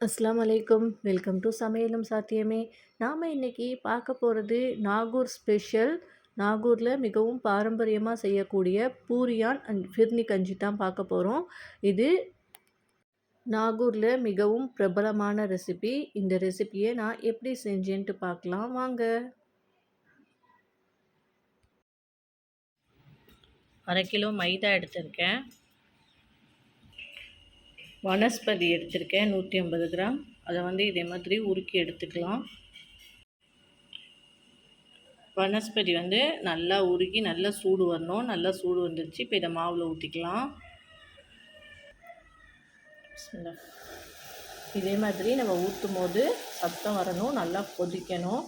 அஸ்ஸலாமு அலைக்கும். Welcome to சமையலும் சாத்தியமே. நாம் இன்னைக்கு பார்க்க போகிறது நாகூர் ஸ்பெஷல். நாகூரில் மிகவும் பாரம்பரியமாக செய்யக்கூடிய பூரியான் அண்ட் ஃபிர்னி கஞ்சி தான் பார்க்க போகிறோம். இது நாகூரில் மிகவும் பிரபலமான ரெசிபி. இந்த ரெசிபியை நான் எப்படி செஞ்சேன்ட்டு பார்க்கலாம் வாங்க. 1/2 கிலோ மைதா எடுத்திருக்கேன். வனஸ்பதி எடுத்திருக்கேன் 150 கிராம். அதை இதே மாதிரி உருக்கி எடுத்துக்கலாம். வனஸ்பதி நல்லா உருக்கி நல்லா சூடு வரணும். நல்லா சூடு வந்துடுச்சு. இப்போ இதை மாவில் ஊற்றிக்கலாம். இதே மாதிரி நம்ம ஊற்றும் போது சத்தம் வரணும். நல்லா கொதிக்கணும்.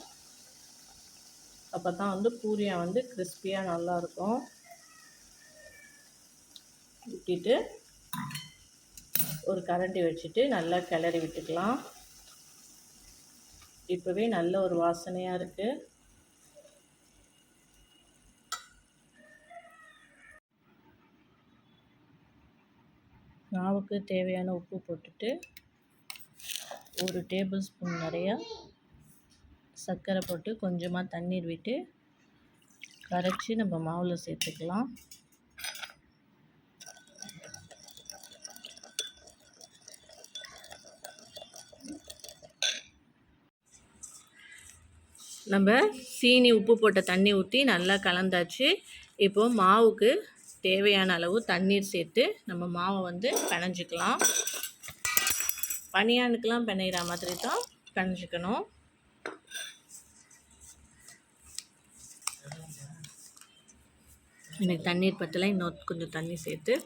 அப்போ தான் பூரியா கிறிஸ்பியாக நல்லாயிருக்கும். ஊற்றிட்டு ஒரு கரண்டி வச்சுட்டு நல்லா கிளறி விட்டுக்கலாம். இப்போவே நல்ல ஒரு வாசனையாக இருக்குது. மாவுக்கு தேவையான உப்பு போட்டுட்டு 1 டேபிள் ஸ்பூன் நிறையா சர்க்கரை போட்டு கொஞ்சமாக தண்ணீர் விட்டு கரைச்சி நம்ம மாவில் சேர்த்துக்கலாம். நம்ம சீனி உப்பு போட்ட தண்ணி ஊற்றி நல்லா கலந்தாச்சு. இப்போது மாவுக்கு தேவையான அளவு தண்ணீர் சேர்த்து நம்ம மாவை பிணைஞ்சிக்கலாம். பனியானுக்கெலாம் பிணைகிற மாதிரி தான் பிணைஞ்சிக்கணும். எனக்கு தண்ணீர் பற்றலை, இன்னும் கொஞ்சம் தண்ணி சேர்த்து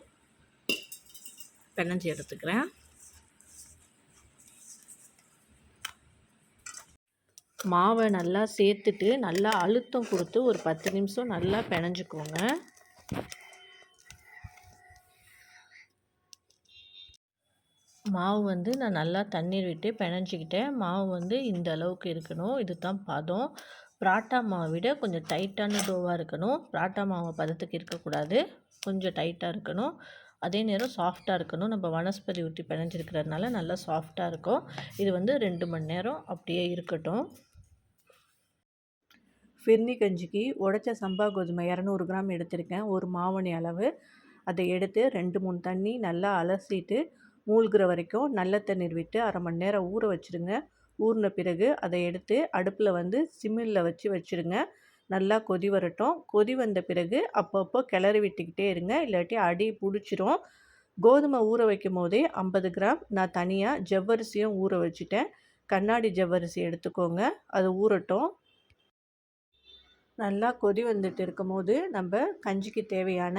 பிணைஞ்சி எடுத்துக்கிறேன். மாவை நல்லா சேர்த்துட்டு நல்லா அழுத்தம் கொடுத்து ஒரு 10 நிமிஷம் நல்லா பிணைஞ்சிக்கோங்க. மாவு நான் நல்லா தண்ணீர் விட்டு பிணைஞ்சிக்கிட்டேன். மாவு இந்த அளவுக்கு இருக்கணும். இது தான் பதம். பராட்டா மாவை விட கொஞ்சம் டைட்டான டோவாக இருக்கணும். பராட்டா மாவு பதத்துக்கு இருக்கக்கூடாது. கொஞ்சம் டைட்டாக இருக்கணும். அதே நேரம் சாஃப்டாக இருக்கணும். நம்ம வனஸ்பதி ஊற்றி பிணைஞ்சிருக்கிறதுனால நல்லா சாஃப்டாக இருக்கும். இது 2 மணி நேரம் அப்படியே இருக்கட்டும். ஃபிர்னி கஞ்சிக்கு உடைச்ச சம்பா கோதுமை 200 கிராம் எடுத்திருக்கேன். ஒரு மாவணி அளவு. அதை எடுத்து 2-3 தண்ணி நல்லா அலசிட்டு மூழ்கிற வரைக்கும் நல்ல தண்ணீர் விட்டு 1/2 மணி நேரம் ஊற வச்சுருங்க. ஊறின பிறகு அதை எடுத்து அடுப்பில் சிம்மில் வச்சுருங்க. நல்லா கொதி வரட்டும். கொதி வந்த பிறகு அப்பப்போ கிளறி விட்டுக்கிட்டே இருங்க, இல்லாட்டி அடி பிடிச்சிரும். கோதுமை ஊற வைக்கும் போதே 50 கிராம் நான் தனியாக ஜவ்வரிசியும் ஊற வச்சுட்டேன். கண்ணாடி ஜவ்வரிசி எடுத்துக்கோங்க. அது ஊறட்டும். நல்லா கொதி வந்துட்டு இருக்கும்போது நம்ம கஞ்சிக்கு தேவையான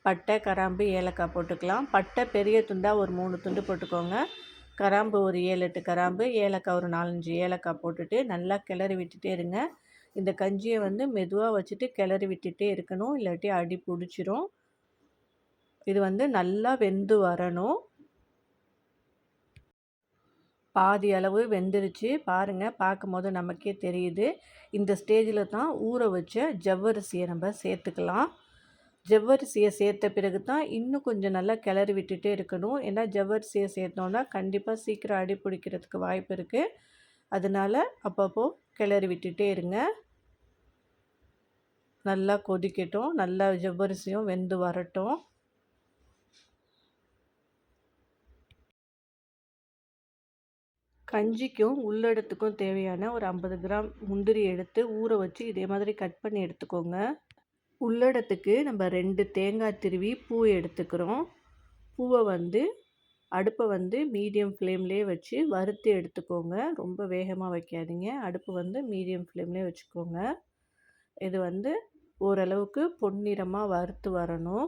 பட்டை, கிராம்பு, ஏலக்காய் போட்டுக்கலாம். பட்டை பெரிய துண்டாக ஒரு 3 துண்டு போட்டுக்கோங்க. கிராம்பு ஒரு 7-8 கிராம்பு, ஏலக்காய் ஒரு 4-5 ஏலக்காய் போட்டுட்டு நல்லா கிளறி விட்டுட்டே இருங்க. இந்த கஞ்சியை மெதுவாக வச்சுட்டு கிளறி விட்டுட்டே இருக்கணும், இல்லாட்டி அடி பிடிச்சிரும். இது நல்லா வெந்து வரணும். பாதி அளவு வெந்துருச்சு பாருங்கள். பார்க்கும்போது நமக்கே தெரியுது. இந்த ஸ்டேஜில் தான் ஊற வச்ச ஜவ்வரிசியை நம்ம சேர்த்துக்கலாம். ஜவ்வரிசியை சேர்த்த பிறகு தான் இன்னும் கொஞ்சம் நல்லா கிளறி விட்டுட்டே இருக்கணும். ஏன்னா ஜவ்வரிசியை சேர்த்தோன்னா கண்டிப்பாக சீக்கிரம் அடி பிடிக்கிறதுக்கு வாய்ப்பு இருக்குது. அதனால் அப்பப்போ கிளறி விட்டுட்டே இருங்க. நல்லா கொதிக்கட்டும். நல்லா ஜவ்வரிசியும் வெந்து வரட்டும். கஞ்சிக்கும் உள்ளடத்துக்கும் தேவையான ஒரு 50 கிராம் முந்திரி எடுத்து ஊற வச்சு இதே மாதிரி கட் பண்ணி எடுத்துக்கோங்க. உள்ளடத்துக்கு நம்ம 2 தேங்காய் திருவி பூ எடுத்துக்கிறோம். பூவை அடுப்பை மீடியம் ஃப்ளேம்லேயே வச்சு வறுத்து எடுத்துக்கோங்க. ரொம்ப வேகமாக வைக்காதீங்க. அடுப்பு மீடியம் ஃப்ளேம்லேயே வச்சுக்கோங்க. இது ஓரளவுக்கு பொன்னிறமாக வறுத்து வரணும்.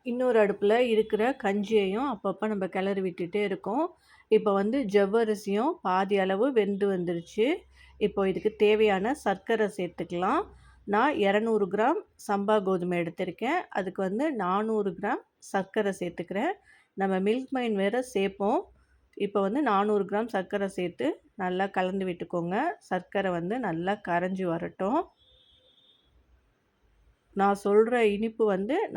இன்னொரு அடுப்பில் இருக்கிற கஞ்சியையும் அப்பப்போ நம்ம கிளறி விட்டுட்டே இருக்கோம். இப்போ ஜவ்வரிசியும் பாதி அளவு வெந்து வந்துருச்சு. இப்போ இதுக்கு தேவையான சர்க்கரை சேர்த்துக்கலாம். நான் 200 கிராம் சம்பா கோதுமை எடுத்திருக்கேன். அதுக்கு 400 கிராம் சர்க்கரை சேர்த்துக்கிறேன். நம்ம மில்க் மைன் வேறு சேர்ப்போம். இப்போ 400 கிராம் சர்க்கரை சேர்த்து நல்லா கலந்து விட்டுக்கோங்க. சர்க்கரை நல்லா கரைஞ்சி வரட்டும். நான் சொல்கிற இனிப்பு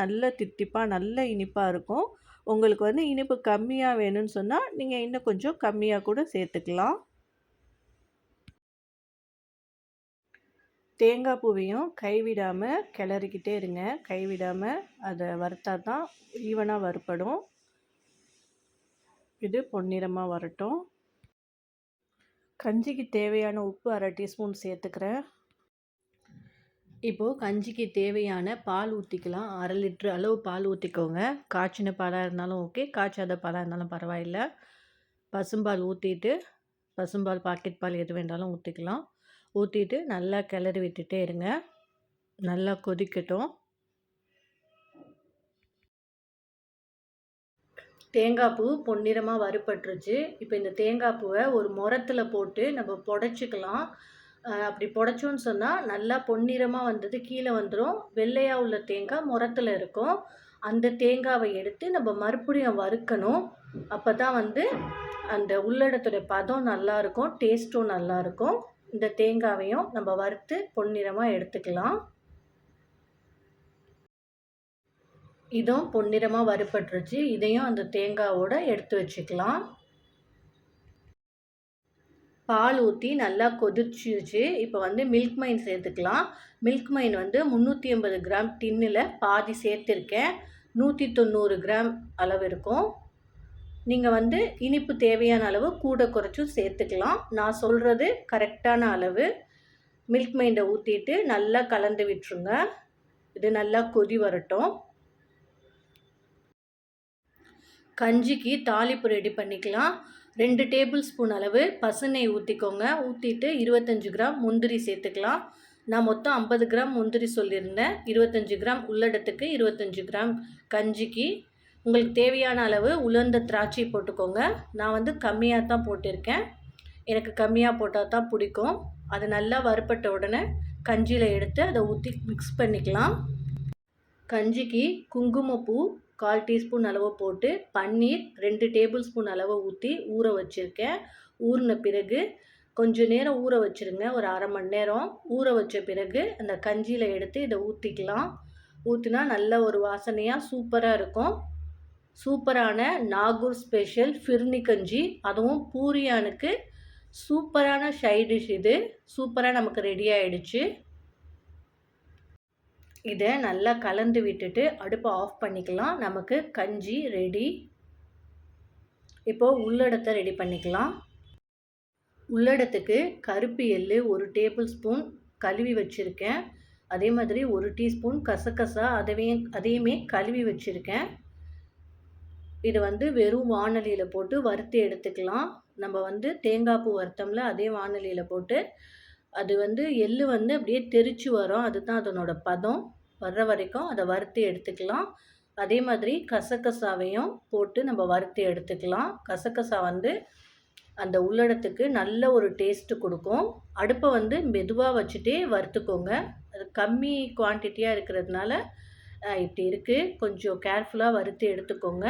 நல்ல தித்திப்பாக நல்ல இனிப்பாக இருக்கும். உங்களுக்கு வந்து இனிப்பு கம்மியாக வேணும்னு சொன்னால் நீங்கள் இன்னும் கொஞ்சம் கம்மியாக கூட சேர்த்துக்கலாம். தேங்காய் பூவையும் கைவிடாமல் கிளறிக்கிட்டே இருங்க. கைவிடாமல் அதை வறுத்தா தான் ஈவனாக வறுப்படும். இது பொன்னிறமாக வரட்டும். கஞ்சிக்கு தேவையான உப்பு 1/2 டீஸ்பூன் சேர்த்துக்கிறேன். இப்போது கஞ்சிக்கு தேவையான பால் ஊற்றிக்கலாம். 1/2 லிட்ரு அளவு பால் ஊற்றிக்கோங்க. காய்ச்சின பாலாக இருந்தாலும் ஓகே, காய்ச்சாத பாலாக இருந்தாலும் பரவாயில்ல. பசும்பால் ஊற்றிட்டு, பசும்பால் பாக்கெட் பால் எது வேண்டாலும் ஊற்றிக்கலாம். ஊற்றிட்டு நல்லா கிளறி விட்டுட்டே இருங்க. நல்லா கொதிக்கட்டும். தேங்காய் பூ பொன்னிறமாக வறுபட்டுருச்சு. இப்போ இந்த தேங்காய் பூவை ஒரு முறத்தில் போட்டு நம்ம புடைச்சிக்கலாம். அப்படி புடைச்சோன்னு சொன்னால் நல்லா பொன்னிறமாக வந்தது கீழே வந்துடும். வெள்ளையாக உள்ள தேங்காய் முறத்தில் இருக்கும். அந்த தேங்காவை எடுத்து நம்ம மறுபடியும் வறுக்கணும். அப்போ தான் வந்து அந்த உள்ளடத்தோட பதம் நல்லாயிருக்கும், டேஸ்ட்டும் நல்லாயிருக்கும். இந்த தேங்காவையும் நம்ம வறுத்து பொன்னிறமாக எடுத்துக்கலாம். இதுவும் பொன்னிறமாக வறுபட்டுருச்சு. இதையும் அந்த தேங்காவோட எடுத்து வச்சுக்கலாம். பால் ஊற்றி நல்லா கொதிச்சிருச்சு. இப்போ வந்து மில்க் மைன் சேர்த்துக்கலாம். மில்க் மைன் வந்து 380 கிராம் டின்னில் பாதி சேர்த்துருக்கேன். 190 கிராம் அளவு இருக்கும். நீங்கள் வந்து இனிப்பு தேவையான அளவு கூட குறைச்சும் சேர்த்துக்கலாம். நான் சொல்கிறது கரெக்டான அளவு. மில்க் மைண்டை ஊற்றிட்டு நல்லா கலந்து விட்டுருங்க. இது நல்லா கொதி வரட்டும். கஞ்சிக்கு தாளிப்பு ரெடி பண்ணிக்கலாம். 2 டேபிள் ஸ்பூன் அளவு பசுநெய் ஊற்றிக்கோங்க. ஊற்றிட்டு 25 கிராம் முந்திரி சேர்த்துக்கலாம். நான் மொத்தம் 50 கிராம் முந்திரி சொல்லியிருந்தேன். 25 கிராம் உள்ளடத்துக்கு 25 கிராம் கஞ்சிக்கு. உங்களுக்கு தேவையான அளவு உலர்ந்த திராட்சை போட்டுக்கோங்க. நான் வந்து கம்மியாக தான் போட்டிருக்கேன். எனக்கு கம்மியாக போட்டால் தான் பிடிக்கும். அது நல்லா வறுப்பட்ட உடனே கஞ்சியில் எடுத்து அதை ஊற்றி மிக்ஸ் பண்ணிக்கலாம். கஞ்சிக்கு குங்குமப்பூ 1/4 டீஸ்பூன் அளவு போட்டு பன்னீர் 2 டேபிள் ஸ்பூன் அளவு ஊற்றி ஊற வச்சுருக்கேன். ஊறின பிறகு கொஞ்சம் நேரம் ஊற வச்சுருங்க. ஒரு 1/2 மணி நேரம் ஊற வச்ச பிறகு அந்த கஞ்சியில் எடுத்து இதை ஊற்றிக்கலாம். ஊற்றினா நல்ல ஒரு வாசனையாக சூப்பராக இருக்கும். சூப்பரான நாகூர் ஸ்பெஷல் ஃபிர்னி கஞ்சி, அதுவும் பூரியானுக்கு சூப்பரான சைடிஷ். இது சூப்பராக நமக்கு ரெடி ஆகிடுச்சு. இதை நல்லா கலந்து விட்டுட்டு அடுப்பை ஆஃப் பண்ணிக்கலாம். நமக்கு கஞ்சி ரெடி. இப்போது உள்ளடத்தை ரெடி பண்ணிக்கலாம். உள்ளடத்துக்கு கருப்பு எள்ளு 1 டேபிள் ஸ்பூன் கழுவி வச்சுருக்கேன். அதே மாதிரி 1 டீஸ்பூன் கசகசா அதையுமே கழுவி வச்சுருக்கேன். இது வந்து வெறும் வாணலியில் போட்டு வறுத்து எடுத்துக்கலாம். நம்ம வந்து தேங்காய் பூ வறுத்தோம்ல, அதே வாணலியில் போட்டு அது வந்து எள்ளு வந்து அப்படியே தெரிச்சு வரும். அதுதான் அதனோட பதம். வர்ற வரைக்கும் அதை வறுத்து எடுத்துக்கலாம். அதே மாதிரி கசகசாவையும் போட்டு நம்ம வறுத்து எடுத்துக்கலாம். கசகசா வந்து அந்த உள்ளடத்துக்கு நல்ல ஒரு டேஸ்ட்டு கொடுக்கும். அடுப்பை வந்து மெதுவாக வச்சுட்டே வறுத்துக்கோங்க. அது கம்மி குவான்டிட்டியாக இருக்கிறதுனால இப்படி இருக்குது. கொஞ்சம் கேர்ஃபுல்லாக வறுத்து எடுத்துக்கோங்க.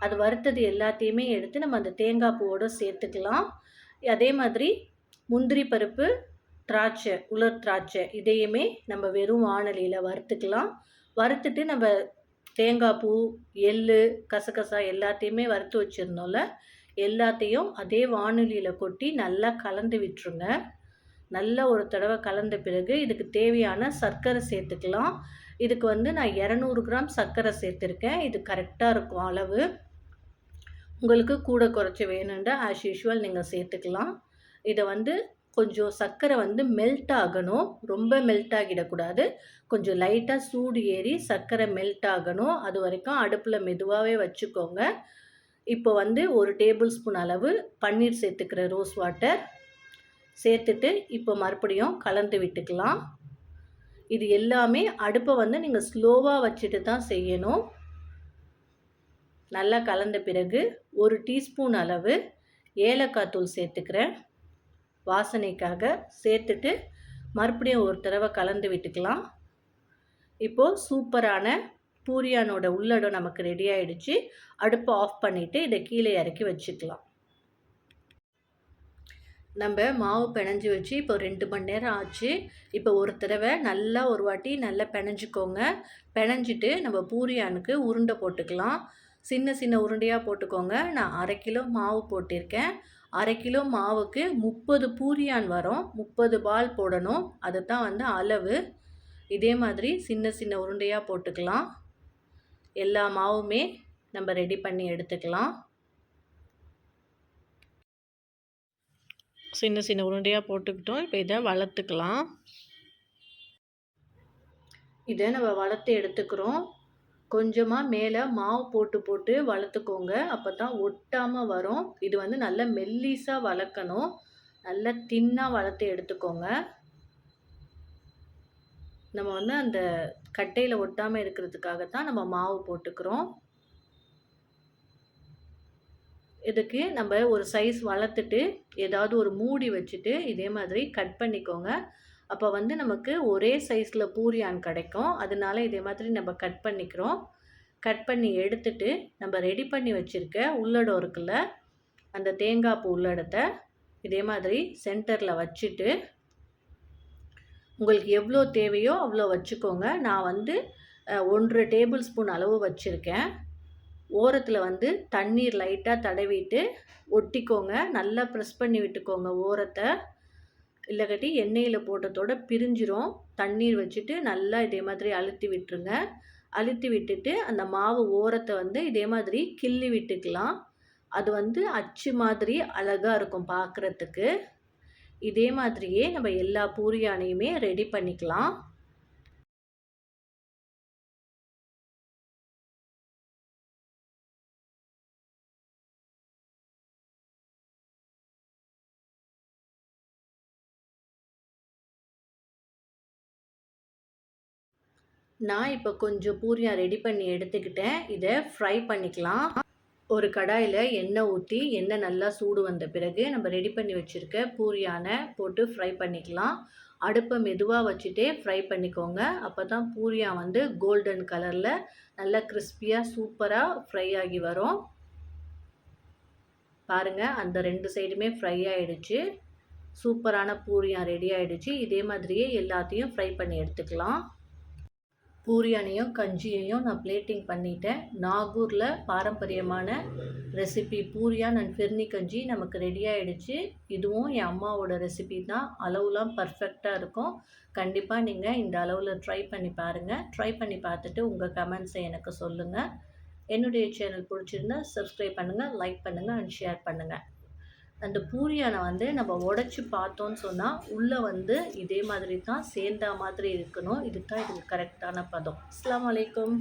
அது வறுத்தது எல்லாத்தையுமே எடுத்து நம்ம அந்த தேங்காய் பூவோடு சேர்த்துக்கலாம். அதே மாதிரி முந்திரி பருப்பு, திராட்சை, உலர் திராட்சை இதையுமே நம்ம வெறும் வாணலியில் வறுத்துக்கலாம். வறுத்துட்டு நம்ம தேங்காய் பூ, எள்ளு, கசகசா எல்லாத்தையுமே வறுத்து வச்சுருந்தோம்ல, எல்லாத்தையும் அதே வாணலியில் கொட்டி நல்லா கலந்து விட்டுருங்க. நல்லா ஒரு தடவை கலந்த பிறகு இதுக்கு தேவையான சர்க்கரை சேர்த்துக்கலாம். இதுக்கு வந்து நான் 200 கிராம் சர்க்கரை சேர்த்துருக்கேன். இது கரெக்டாக இருக்கும் அளவு. உங்களுக்கு கூட குறைச்சி வேணும்னா ஆஸ் யூஷுவல் நீங்கள் சேர்த்துக்கலாம். இதை வந்து கொஞ்சம் சர்க்கரை வந்து மெல்ட் ஆகணும். ரொம்ப மெல்ட் ஆகிடக்கூடாது. கொஞ்சம் லைட்டாக சூடு ஏறி சர்க்கரை மெல்ட் ஆகணும். அது வரைக்கும் அடுப்பில் மெதுவாகவே வச்சுக்கோங்க. இப்போ வந்து 1 டேபிள் ஸ்பூன் அளவு பன்னீர் சேர்த்துக்கிறேன், ரோஸ் வாட்டர் சேர்த்துட்டு இப்போ மறுபடியும் கலந்து விட்டுக்கலாம். இது எல்லாமே அடுப்பை வந்து நீங்கள் ஸ்லோவாக வச்சுட்டு தான் செய்யணும். நல்லா கலந்த பிறகு 1 டீஸ்பூன் அளவு ஏலக்காய் தூள் சேர்த்துக்கிறேன், வாசனைக்காக. சேர்த்துட்டு மறுபடியும் ஒரு தடவை கலந்து விட்டுக்கலாம். இப்போது சூப்பரான பூரியானோட உள்ளடம் நமக்கு ரெடி ஆகிடுச்சு. அடுப்பை ஆஃப் பண்ணிவிட்டு இதை கீழே இறக்கி வச்சுக்கலாம். நம்ம மாவு பிணைஞ்சி வச்சு இப்போ 2 மணி நேரம் ஆச்சு. இப்போ ஒரு தடவை நல்லா ஒரு வாட்டி நல்லா பிணைஞ்சிக்கோங்க. பிணைஞ்சிட்டு நம்ம பூரியானுக்கு உருண்டை போட்டுக்கலாம். சின்ன சின்ன உருண்டையாக போட்டுக்கோங்க. நான் 1/2 கிலோ மாவு போட்டிருக்கேன். 1/2 கிலோ மாவுக்கு 30 பூரியான் வரும். 30 பால் போடணும். அதுதான் வந்து அளவு. இதே மாதிரி சின்ன சின்ன உருண்டையாக போட்டுக்கலாம். எல்லா மாவுமே நம்ம ரெடி பண்ணி எடுத்துக்கலாம். சின்ன சின்ன உருண்டையாக போட்டுக்கிட்டோம். இப்போ இதை வளர்த்துக்கலாம். இதை நம்ம வளர்த்து எடுத்துக்கிறோம். கொஞ்சமாக மேலே மாவு போட்டு போட்டு வளர்த்துக்கோங்க. அப்போ தான் ஒட்டாமல் வரும். இது வந்து நல்லா மெல்லிஸாக வளர்க்கணும். நல்லா தின்னாக வளர்த்து எடுத்துக்கோங்க. நம்ம வந்து அந்த கட்டையில் ஒட்டாமல் இருக்கிறதுக்காகத்தான் நம்ம மாவு போட்டுக்கிறோம். இதுக்கு நம்ம ஒரு சைஸ் வளர்த்துட்டு ஏதாவது ஒரு மூடி வச்சுட்டு இதே மாதிரி கட் பண்ணிக்கோங்க. அப்போ வந்து நமக்கு ஒரே சைஸில் பூரியான் கிடைக்கும். அதனால இதே மாதிரி நம்ம கட் பண்ணிக்கிறோம். கட் பண்ணி எடுத்துட்டு நம்ம ரெடி பண்ணி வச்சுருக்க உள்ளடம் இருக்குல்ல, அந்த தேங்காய் பூ உள்ளடத்தை இதே மாதிரி சென்டரில் வச்சுட்டு உங்களுக்கு எவ்வளோ தேவையோ அவ்வளோ வச்சுக்கோங்க. நான் வந்து 1 டேபிள் ஸ்பூன் அளவு வச்சுருக்கேன். ஓரத்தில் வந்து தண்ணீர் லைட்டாக தடவிட்டு ஒட்டிக்கோங்க. நல்லா ப்ரெஸ் பண்ணி விட்டுக்கோங்க ஓரத்தை. இல்லைக்காட்டி எண்ணெயில் போட்டதோட பிரிஞ்சிரும். தண்ணீர் வச்சுட்டு நல்லா இதே மாதிரி அழுத்தி விட்டுருங்க. அழுத்தி விட்டுட்டு அந்த மாவு ஓரத்தை வந்து இதே மாதிரி கிள்ளி விட்டுக்கலாம். அது வந்து அச்சு மாதிரி அழகாக இருக்கும் பார்க்குறதுக்கு. இதே மாதிரியே நம்ம எல்லா பூரியானையுமே ரெடி பண்ணிக்கலாம். நான் இப்போ கொஞ்சம் பூரியா ரெடி பண்ணி எடுத்துக்கிட்டேன். இதை ஃப்ரை பண்ணிக்கலாம். ஒரு கடாயில் எண்ணெய் ஊற்றி எண்ணெய் நல்லா சூடு வந்த பிறகு நம்ம ரெடி பண்ணி வச்சுருக்க பூரியானை போட்டு ஃப்ரை பண்ணிக்கலாம். அடுப்பை மெதுவாக வச்சுட்டே ஃப்ரை பண்ணிக்கோங்க. அப்போ தான் பூரியா வந்து கோல்டன் கலரில் நல்லா கிறிஸ்பியாக சூப்பராக ஃப்ரை ஆகி வரும். பாருங்கள், அந்த 2 சைடுமே ஃப்ரை ஆகிடுச்சு. சூப்பரான பூரியா ரெடி ஆகிடுச்சு. இதே மாதிரியே எல்லாத்தையும் ஃப்ரை பண்ணி எடுத்துக்கலாம். பூரியானையும் கஞ்சியையும் நான் பிளேட்டிங் பண்ணிட்டேன். நாகூரில் பாரம்பரியமான ரெசிபி பூரியான் அண்ட் ஃபிர்னி கஞ்சி நமக்கு ரெடி ஆகிடுச்சு. இதுவும் என் அம்மாவோட ரெசிபி தான். அளவுலாம் பர்ஃபெக்டாக இருக்கும். கண்டிப்பாக நீங்கள் இந்த அளவில் ட்ரை பண்ணி பாருங்கள். ட்ரை பண்ணி பார்த்துட்டு உங்கள் கமெண்ட்ஸை எனக்கு சொல்லுங்கள். என்னுடைய சேனல் பிடிச்சிருந்தா சப்ஸ்கிரைப் பண்ணுங்கள், லைக் பண்ணுங்கள் அண்ட் ஷேர் பண்ணுங்கள். அந்த பூரியானை வந்து நம்ம உடைச்சி பார்த்தோன்னு சொன்னால் உள்ளே வந்து இதே மாதிரி தான் சேர்ந்தா மாதிரி இருக்கணும். இதுதான் இதுக்கு கரெக்டான பதம். அஸ்ஸலாமு அலைக்கும்.